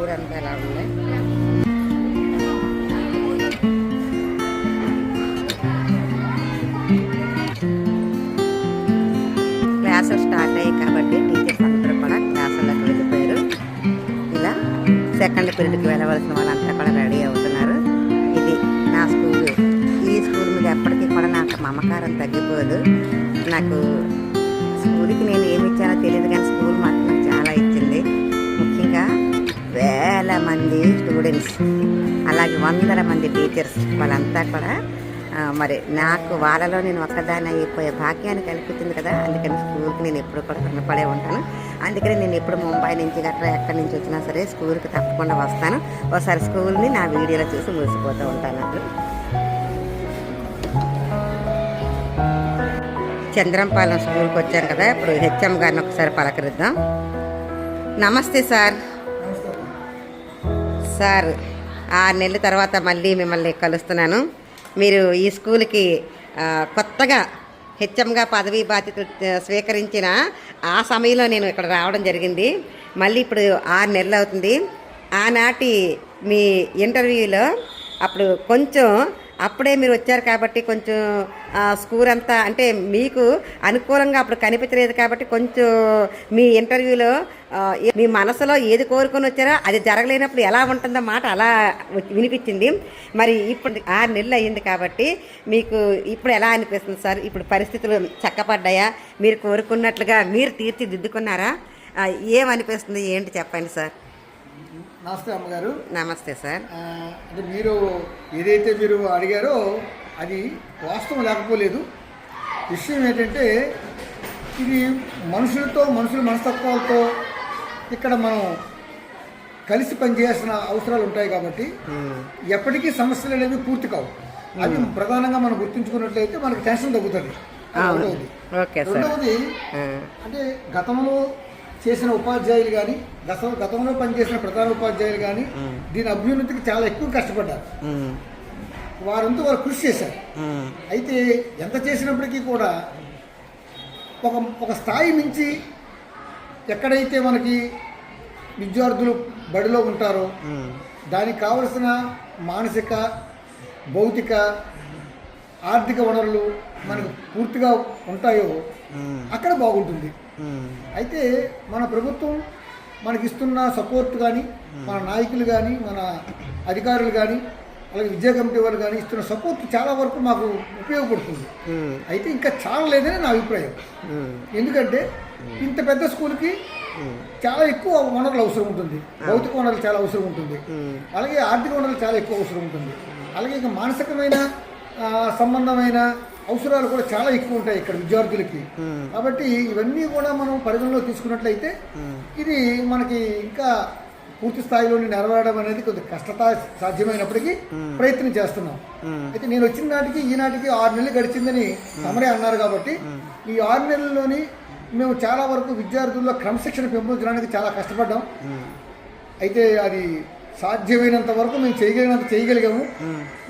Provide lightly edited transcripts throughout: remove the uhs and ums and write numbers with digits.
ఊరంతా ఎలా ఉంది. క్లాసులు స్టార్ట్ అయ్యాయి కాబట్టి టీచర్స్ అందరూ కూడా క్లాసుల్లోకి వెళ్ళిపోయారు. ఇలా సెకండ్ పీరియడ్కి వెళ్ళవలసిన వాళ్ళంతా కూడా రెడీ అవుతున్నారు. ఇది నా స్కూలు. ఈ స్కూల్ మీద ఎప్పటికీ కూడా నాకు మమకారం తగ్గిపోదు. నాకు స్కూల్కి నేను ఏమి ఇచ్చానో తెలియదు, కానీ స్కూల్ మాత్రం నాకు చాలా ఇచ్చింది. ముఖ్యంగా వేల మంది స్టూడెంట్స్, అలాగే వందల మంది టీచర్స్, వాళ్ళంతా కూడా మరి నాకు వాళ్ళలో నేను ఒక్కదాన్ని అయిపోయే భాగ్యాన్ని కల్పించింది కదా. అందుకని స్కూల్కి నేను ఎప్పుడు కూడా రుణపడే ఉంటాను. అందుకని నేను ఎప్పుడు ముంబై నుంచి గట్రా ఎక్కడి నుంచి వచ్చినా సరే స్కూల్కి తప్పకుండా వస్తాను. ఒకసారి స్కూల్ని నా వీడియోలో చూసి మురిసిపోతూ ఉంటాను. చంద్రంపాలెం స్కూల్కి వచ్చాను కదా. ఇప్పుడు హెచ్ఎం గారిని ఒకసారి పలకరిద్దాం. నమస్తే సార్. సార్ 6 నెలల తర్వాత మళ్ళీ మిమ్మల్ని కలుస్తున్నాను. మీరు ఈ స్కూల్కి కొత్తగా హెచ్ఎంగా పదవీ బాధ్యతలు స్వీకరించిన ఆ సమయంలో నేను ఇక్కడ రావడం జరిగింది. మళ్ళీ ఇప్పుడు 6 నెలలు అవుతుంది. ఆనాటి మీ ఇంటర్వ్యూలో అప్పుడు కొంచెం అప్పుడే మీరు వచ్చారు కాబట్టి కొంచెం స్కూల్ అంతా అంటే మీకు అనుకూలంగా అప్పుడు కనిపించలేదు కాబట్టి కొంచెం మీ ఇంటర్వ్యూలో మీ మనసులో ఏది కోరుకొని వచ్చారో అది జరగలేనప్పుడు ఎలా ఉంటుందో మాట అలా వినిపించింది. మరి ఇప్పుడు 6 నెలలు అయ్యింది కాబట్టి మీకు ఇప్పుడు ఎలా అనిపిస్తుంది సార్? ఇప్పుడు పరిస్థితులు చక్కపడ్డాయా? మీరు కోరుకున్నట్లుగా మీరు తీర్చిదిద్దుకున్నారా? ఏమనిపిస్తుంది, ఏంటి చెప్పండి సార్. నమస్తే అమ్మగారు. నమస్తే సార్. అంటే మీరు ఏదైతే మీరు అడిగారో అది వాస్తవం లేకపోలేదు. విషయం ఏంటంటే ఇది మనుషుల మనస్తత్వాలతో ఇక్కడ మనం కలిసి పనిచేయాల్సిన అవసరాలు ఉంటాయి కాబట్టి ఎప్పటికీ సమస్యలు అనేవి పూర్తి కావు. అది ప్రధానంగా మనం గుర్తుంచుకున్నట్లయితే మనకు టెన్షన్ తగ్గుతుంది. రెండవది అంటే గతంలో చేసిన ఉపాధ్యాయులు కానీ గతంలో పనిచేసిన ప్రధాన ఉపాధ్యాయులు కానీ దీని అభ్యున్నతికి చాలా ఎక్కువ కష్టపడ్డారు. వారంతా వారు కృషి చేశారు. అయితే ఎంత చేసినప్పటికీ కూడా ఒక స్థాయి మించి ఎక్కడైతే మనకి విద్యార్థులు బడిలో ఉంటారో దానికి కావలసిన మానసిక, భౌతిక, ఆర్థిక వనరులు మనకు పూర్తిగా ఉంటాయో అక్కడ బాగుంటుంది. అయితే మన ప్రభుత్వం మనకిస్తున్న సపోర్ట్ కానీ, మన నాయకులు కానీ, మన అధికారులు కానీ, అలాగే విద్యా కమిటీ వాళ్ళు కానీ ఇస్తున్న సపోర్ట్ చాలా వరకు మాకు ఉపయోగపడుతుంది. అయితే ఇంకా చాలా లేదని నా అభిప్రాయం. ఎందుకంటే ఇంత పెద్ద స్కూల్కి చాలా ఎక్కువ వనరులు అవసరం ఉంటుంది. భౌతిక వనరులు చాలా అవసరం ఉంటుంది. అలాగే ఆర్థిక వనరులు చాలా ఎక్కువ అవసరం ఉంటుంది. అలాగే ఇంకా మానసికమైన సంబంధమైన అవసరాలు కూడా చాలా ఎక్కువ ఉంటాయి ఇక్కడ విద్యార్థులకి. కాబట్టి ఇవన్నీ కూడా మనం పరిగణలో తీసుకున్నట్లయితే ఇది మనకి ఇంకా పూర్తి స్థాయిలోని నెరవేరడం అనేది కొద్దిగా సాధ్యమైనప్పటికీ ప్రయత్నం చేస్తున్నాం. అయితే నేను వచ్చిన నాటికి ఈనాటికి 6 నెలలు గడిచిందని తమరే అన్నారు కాబట్టి ఈ 6 నెలల్లోని మేము చాలా వరకు విద్యార్థుల్లో క్రమశిక్షణ పెంపొందడానికి చాలా కష్టపడ్డాం. అయితే అది సాధ్యమైనంత వరకు మేము చేయగలిగాము.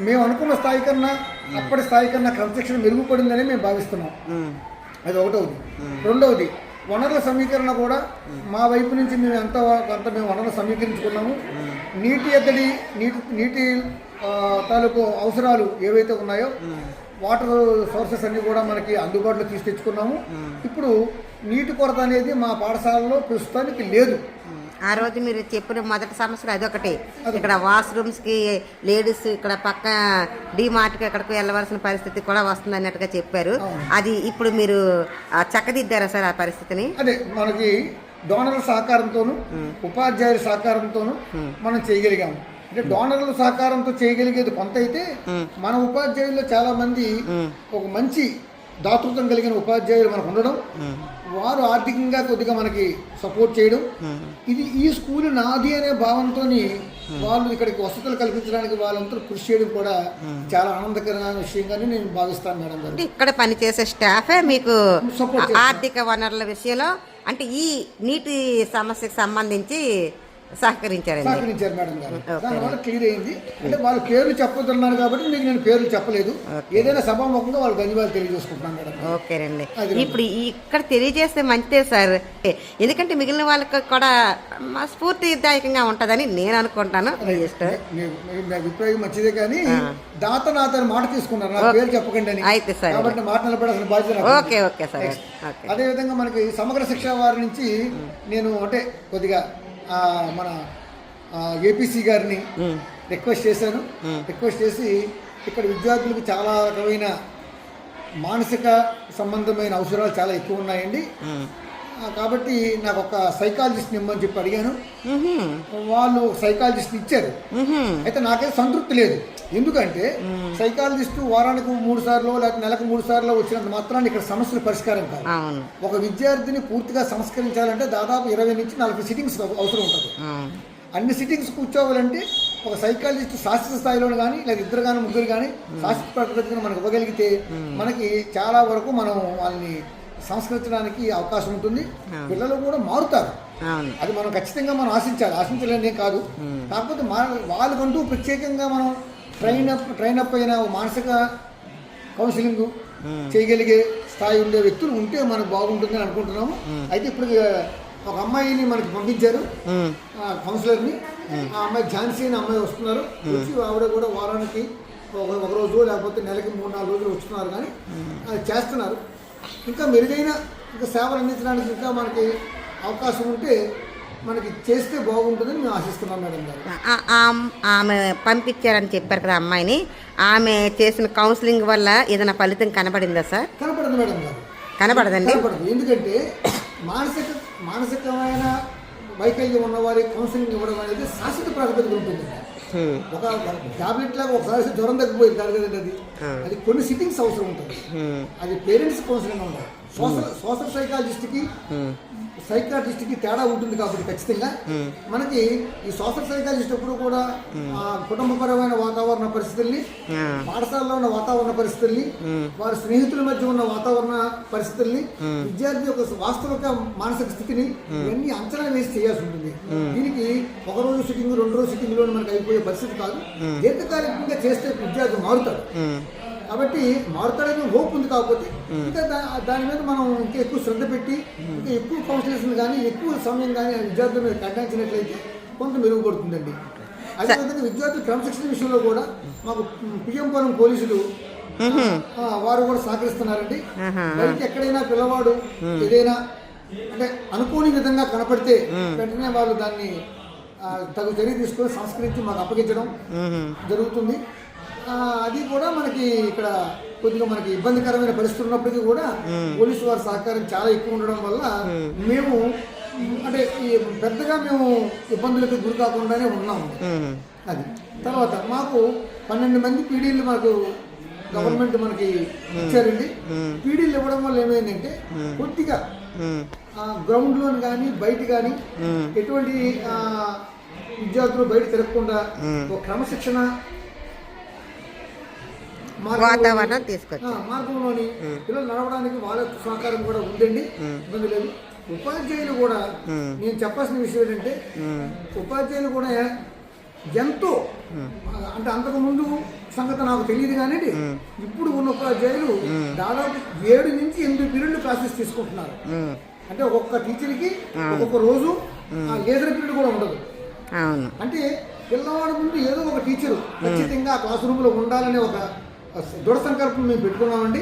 మేము అనుకున్న స్థాయి కన్నా అప్పటి స్థాయి కన్నా క్రమశిక్షణ మెరుగుపడిందని మేము భావిస్తున్నాం. అది ఒకటవది. రెండవది వనరుల సమీకరణ కూడా మా వైపు నుంచి మేము అంత మేము వనరులు సమీకరించుకున్నాము. నీటి ఎద్దడి నీటి తాలూకు అవసరాలు ఏవైతే ఉన్నాయో వాటర్ సోర్సెస్ అన్నీ కూడా మనకి అందుబాటులో తీసుకొచ్చుకున్నాము. ఇప్పుడు నీటి కొరత అనేది మా పాఠశాలలో ప్రస్తుతానికి లేదు. ఆ రోజు మీరు చెప్పిన మొదటి సమస్యలు అదొకటి. ఇక్కడ వాష్రూమ్స్కి లేడీస్ ఇక్కడ పక్క డిమార్ట్కి ఎక్కడికి వెళ్ళవలసిన పరిస్థితి కూడా వస్తుంది అన్నట్టుగా చెప్పారు. అది ఇప్పుడు మీరు చక్కదిద్దారా సార్ ఆ పరిస్థితిని? అదే మనకి డోనర్ల సహకారంతోనూ ఉపాధ్యాయుల సహకారంతోనూ మనం చేయగలిగాము. అంటే డోనర్ల సహకారంతో చేయగలిగేది కొంత అయితే మన ఉపాధ్యాయుల్లో చాలా మంది ఒక మంచి దాతృత్వం కలిగిన ఉపాధ్యాయులు మనకు ఉండడం, వారు ఆర్థికంగా కొద్దిగా మనకి సపోర్ట్ చేయడం, ఇది ఈ స్కూల్ నాది అనే భావంతో వాళ్ళు ఇక్కడికి వసతులు కల్పించడానికి వాళ్ళంతా కృషి చేయడం కూడా చాలా ఆనందకరమైన విషయంగానే నేను భావిస్తాను మేడం గారు. ఇక్కడ పనిచేసే స్టాఫే మీకు ఆర్థిక వనరుల విషయంలో అంటే ఈ నీటి సమస్యకు సంబంధించి సహకరించారండి. సహకరించారు మేడం గారు. ఓకే. దానివల్ల క్లియర్ అయింది. అంటే వాళ్ళు పేర్లు చెప్పొద్దన్నారు కాబట్టి మీకు నేను పేర్లు చెప్పలేదు. ఏదైనా సభాముఖంగా వాళ్ళకి ధన్యవాదాలు తెలియజేసుకుంటున్నాను మేడం. ఓకేనండి. అది ఇప్పుడు ఇక్కడ తెలియజేస్తే మంచిదే సార్, ఎందుకంటే మిగిలిన వాళ్ళకి కూడా స్ఫూర్తిదాయకంగా ఉంటుందని నేను అనుకుంటాను. మీ అభిప్రాయం మంచిదే కానీ దాత నాతని మాట తీసుకున్నారు, నా పేరు చెప్పకండి అని. అయితే సరే, కాబట్టి మాట నిలబడాల్సిన బాధ్యత నాకు ఉంది. Okay okay sir. ఓకే. అదేవిధంగా మనకి సమగ్ర శిక్ష వారి నుంచి నేను అంటే కొద్దిగా మన ఏపీసీ గారిని రిక్వెస్ట్ చేశాను. రిక్వెస్ట్ చేసి ఇక్కడ విద్యార్థులకు చాలా రకమైన మానసిక సంబంధమైన అవసరాలు చాలా ఎక్కువ ఉన్నాయండి. కాబట్టి నాకు ఒక సైకాలజిస్ట్ ఇమ్మని చెప్పి అడిగాను. వాళ్ళు సైకాలజిస్ట్ ఇచ్చారు. అయితే నాకైతే సంతృప్తి లేదు. ఎందుకంటే సైకాలజిస్టు వారానికి 3 సార్లు లేకపోతే నెలకు 3 సార్లు వచ్చినంత మాత్రాన్ని ఇక్కడ సమస్యల పరిష్కారం కాదు. ఒక విద్యార్థిని పూర్తిగా సంస్కరించాలంటే దాదాపు 20 నుంచి 40 సిట్టింగ్స్ అవసరం ఉంటుంది. అన్ని సిట్టింగ్స్ కూర్చోవాలంటే ఒక సైకాలజిస్ట్ శాస్త్ర స్థాయిలో కానీ లేదా 2 కానీ 3 కానీ శాస్త్ర ప్రకృతిని మనకు ఇవ్వగలిగితే మనకి చాలా వరకు మనం వాళ్ళని సంస్కరించడానికి అవకాశం ఉంటుంది. పిల్లలు కూడా మారుతారు. అది మనం ఖచ్చితంగా మనం ఆశించలేదే కాదు. కాకపోతే వాళ్ళకంటూ ప్రత్యేకంగా మనం ట్రైన్ అప్ అయిన మానసిక కౌన్సిలింగ్ చేయగలిగే స్థాయి ఉండే వ్యక్తులు ఉంటే మనకు బాగుంటుందని అనుకుంటున్నాము. అయితే ఇప్పుడు ఒక అమ్మాయిని మనకి పంపించారు, కౌన్సిలర్ని. ఆ అమ్మాయి ఝాన్సీ అని అమ్మాయి వస్తున్నారు. వచ్చి ఆవిడ కూడా వారానికి ఒక రోజు లేకపోతే నెలకి 3-4 రోజులు వస్తున్నారు. కానీ అది చేస్తున్నారు. ఇంకా మెరుగైన ఇంకా సేవలు అందించడానికి ఇంకా మనకి అవకాశం ఉంటే మనకి చేస్తే బాగుంటుందని మేము ఆశిస్తున్నాం మేడం గారు. ఆమె పంపించారని చెప్పారు కదా అమ్మాయిని, ఆమె చేసిన కౌన్సిలింగ్ వల్ల ఏదైనా ఫలితం కనబడిందా సార్? కనపడదు మేడం గారు. కనపడదండి. కనపడదు. ఎందుకంటే మానసికమైన వైకల్యం ఉన్న వారికి కౌన్సిలింగ్ ఇవ్వడం అనేది శాశ్వత ప్రాతిపదిక ఉంటుంది. ఒక టాబ్లెట్ లాగా ఒకసారి జ్వరం తగ్గిపోయింది కాదు కదండి. అది కొన్ని సిట్టింగ్స్ అవసరం ఉంటుంది. అది పేరెంట్స్ కౌన్సిలింగ్ ఉంటుంది. సోషల్ సైకాట్రిస్ట్కి తేడా ఉంటుంది. కాబట్టి ఖచ్చితంగా మనకి ఈ సోషల్ సైకాలజిస్ట్ ఎప్పుడు కూడా కుటుంబపరమైన వాతావరణ పరిస్థితుల్ని, పాఠశాలలో ఉన్న వాతావరణ పరిస్థితుల్ని, వారి స్నేహితుల మధ్య ఉన్న వాతావరణ పరిస్థితుల్ని, విద్యార్థి యొక్క వాస్తవిక మానసిక స్థితిని ఇవన్నీ అంచనా వేసి చేయాల్సి ఉంటుంది. దీనికి 1 రోజు సిట్టింగ్ 2 రోజు సిట్టింగ్ లో మనకి అయిపోయే పరిస్థితి కాదు. దీర్ఘకాలికంగా చేస్తే విద్యార్థి మారుతాడు. కాబట్టి మారుతాడని హోప్ ఉంది. కాకపోతే ఇంకా దాని మీద మనం ఇంకా ఎక్కువ శ్రద్ధ పెట్టి ఇంకా ఎక్కువ కౌన్సిలేషన్ కానీ ఎక్కువ సమయం కానీ విద్యార్థుల మీద కేటాయించినట్లయితే కొంత మెరుగుపడుతుందండి. అదేవిధంగా విద్యార్థుల క్రమశిక్షణ విషయంలో కూడా మాకు పిఎంపురం పోలీసులు వారు కూడా సహకరిస్తున్నారండి. బయట ఎక్కడైనా పిల్లవాడు ఏదైనా అంటే అనుకోని విధంగా కనపడితే వెంటనే వాళ్ళు దాన్ని తగు చర్య తీసుకొని సంస్కరించి మాకు అప్పగించడం జరుగుతుంది. అది కూడా మనకి ఇక్కడ కొద్దిగా మనకి ఇబ్బందికరమైన పరిస్థితులు ఉన్నప్పటికీ కూడా పోలీసు వారి సహకారం చాలా ఎక్కువ ఉండడం వల్ల మేము అంటే పెద్దగా మేము ఇబ్బందులకు గురి కాకుండానే ఉన్నాము. అది తర్వాత మాకు 12 మంది పీడీలు మనకు గవర్నమెంట్ మనకి ఇచ్చారండి. పీడీలు ఇవ్వడం వల్ల ఏమైందంటే కొద్దిగా గ్రౌండ్లో కానీ బయట కానీ ఎటువంటి విద్యార్థులు బయట తిరగకుండా ఒక క్రమశిక్షణ వాతావరణం తీసుకొచ్చి మార్గంలోని పిల్లలు నడవడానికి వాళ్ళ సహకారం కూడా ఉందండి. ఇబ్బంది లేదు. ఉపాధ్యాయులు కూడా నేను చెప్పాల్సిన విషయం ఏంటంటే ఉపాధ్యాయులు కూడా ఎంతో అంటే అంతకుముందు సంగతి నాకు తెలియదు కానీ ఇప్పుడు ఉన్న ఉపాధ్యాయులు దాదాపు 7 నుంచి 8 పీరియడ్లు క్లాసెస్ తీసుకుంటున్నారు. అంటే ఒక్కొక్క టీచర్కి ఒక్కొక్క రోజు లేజర్ పీరియడ్ కూడా ఉండదు. అంటే పిల్లవాడి ముందు ఏదో ఒక టీచరు ఖచ్చితంగా క్లాస్ రూమ్ లో ఉండాలనే ఒక దృఢ సంకల్పం మేము పెట్టుకున్నామండి.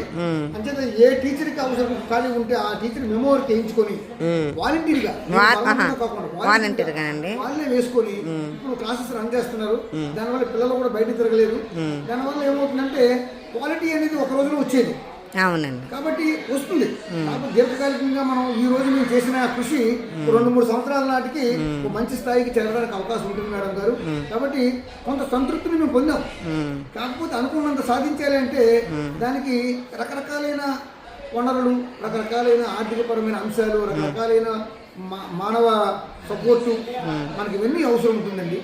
అంచేత ఏ టీచర్కి అవసరం ఖాళీ ఉంటే ఆ టీచర్ మెమోరీ చేయించుకొని వాలంటీర్గా వాళ్ళే వేసుకొని ఇప్పుడు క్లాసెస్ రన్ చేస్తున్నారు. దానివల్ల పిల్లలు కూడా బయట తిరగలేదు. దానివల్ల ఏమవుతుందంటే క్వాలిటీ అనేది ఒక రోజులో వచ్చేది. అవునండి. కాబట్టి వస్తుంది. కాబట్టి దీర్ఘకాలికంగా మనం ఈ రోజు మేము చేసిన కృషి 2-3 సంవత్సరాల నాటికి మంచి స్థాయికి చేరడానికి అవకాశం ఉంటుంది మేడం గారు. కాబట్టి కొంత సంతృప్తిని మేము పొందాం. కాకపోతే అనుకున్నంత సాధించాలి అంటే దానికి రకరకాలైన వనరులు, రకరకాలైన ఆర్థికపరమైన అంశాలు, రకరకాలైన మానవ సపోర్టు మనకి ఇవన్నీ అవసరం ఉంటుందండి.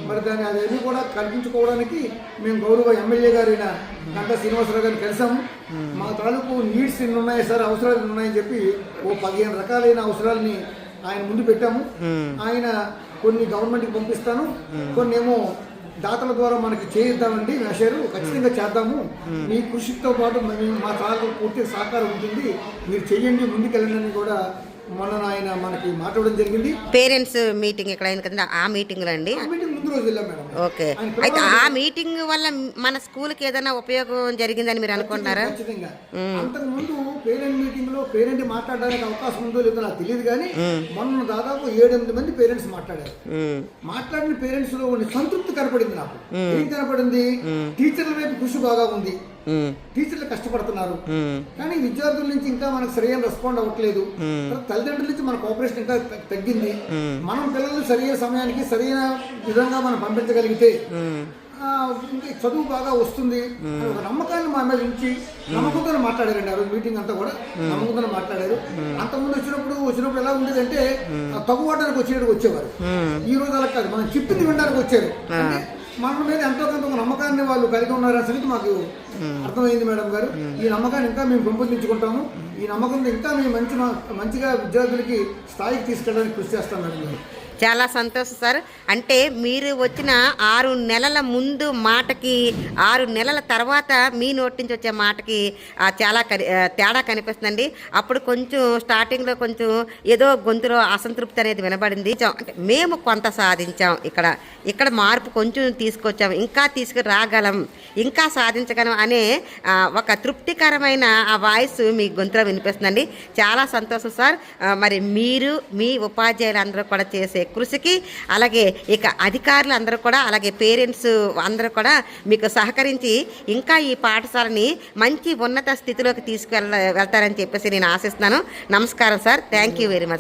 మరి దాన్ని అవన్నీ కూడా కల్పించుకోవడానికి మేము గౌరవ ఎమ్మెల్యే గారైన గంటా శ్రీనివాసరావు గారిని కలిసాము. మా తాలూకు నీడ్స్ ఎన్ని ఉన్నాయి సార్, అవసరాలు ఉన్నాయని చెప్పి 15 రకాలైన అవసరాలని ఆయన ముందు పెట్టాము. ఆయన కొన్ని గవర్నమెంట్కి పంపిస్తాను, కొన్ని ఏమో దాతల ద్వారా మనకి చేయిద్దామండి మెషరు, ఖచ్చితంగా చేద్దాము. మీ కృషితో పాటు మా సార్కు పూర్తి సహకారం ఉంటుంది, మీరు చెయ్యండి, ముందుకెళ్ళండి అని కూడా మొన్న ఆయన మనకి మాట్లాడడం జరిగింది. పేరెంట్స్ మీటింగ్ ఇక్కడ అయింది కదండి, ఆ మీటింగ్లో అండి. మీటింగ్ ముందు రోజు వెళ్ళాం మేడం. ఓకే, అయితే ఆ మీటింగ్ వల్ల మన స్కూల్కి ఏదైనా ఉపయోగం జరిగిందని మీరు అనుకుంటున్నారా? ఖచ్చితంగా. అంతకు ముందు పేరెంట్ మీటింగ్ లో పేరెంట్ మాట్లాడడానికి అవకాశం ఉందో లేదో నాకు తెలియదు, కానీ మొన్న దాదాపు 7-8 మంది పేరెంట్స్ మాట్లాడారు. మాట్లాడిన పేరెంట్స్ లో సంతృప్తి కనపడింది నాకు. ఏం కనపడింది? టీచర్ల వైపు కృషి బాగా ఉంది, టీచర్లు కష్టపడుతున్నారు, కానీ విద్యార్థుల నుంచి ఇంకా మనకు సరైన రెస్పాండ్ అవ్వట్లేదు. తల్లిదండ్రుల నుంచి మన కోఆపరేషన్ ఇంకా తగ్గింది. మనం పిల్లలు సరైన సమయానికి సరైన విధంగా మనం పంపించగలిగితే ఇంకా చదువు బాగా వస్తుంది అని ఒక నమ్మకాన్ని మా మీద ఉంచి నమ్మకంతో మాట్లాడారండి. ఆ రోజు మీటింగ్ అంతా కూడా నమ్మకంతో మాట్లాడారు. అంతకుముందు వచ్చినప్పుడు ఎలా ఉండేదంటే తగ్గుబాటానికి వచ్చేవారు. ఈ రోజు అలా కాదు, మనం చెప్పింది వినడానికి వచ్చారు. అంటే మన మీద ఎంతో కొంత ఒక నమ్మకాన్ని వాళ్ళు కలిగి ఉన్నారు అనే సంగతి మాకు అర్థమైంది మేడం గారు. ఈ నమ్మకాన్ని ఇంకా మేము పెంపొందించుకుంటాము. ఈ నమ్మకంతో ఇంకా మేము మంచిగా విద్యార్థులకి స్థాయికి తీసుకెళ్ళడానికి కృషి చేస్తాం మేడం గారు. చాలా సంతోషం సార్. అంటే మీరు వచ్చిన 6 నెలల ముందు మాటకి 6 నెలల తర్వాత మీ నోటి నుంచి వచ్చే మాటకి చాలా తేడా కనిపిస్తుందండి. అప్పుడు కొంచెం స్టార్టింగ్లో కొంచెం ఏదో గొంతులో అసంతృప్తి అనేది వినబడింది. అంటే మేము కొంత సాధించాం, ఇక్కడ మార్పు కొంచెం తీసుకొచ్చాం, ఇంకా తీసుకురాగలం, ఇంకా సాధించగలం అనే ఒక తృప్తికరమైన ఆ వాయిస్ మీ గొంతులో వినిపిస్తుందండి. చాలా సంతోషం సార్. మరి మీరు మీ ఉపాధ్యాయులందరూ కూడా చేసే కృషికి, అలాగే ఇక అధికారులు అందరూ కూడా, అలాగే పేరెంట్స్ అందరూ కూడా మీకు సహకరించి ఇంకా ఈ పాఠశాలని మంచి ఉన్నత స్థితిలోకి వెళ్తారని చెప్పేసి నేను ఆశిస్తున్నాను. నమస్కారం sir, thank you very much.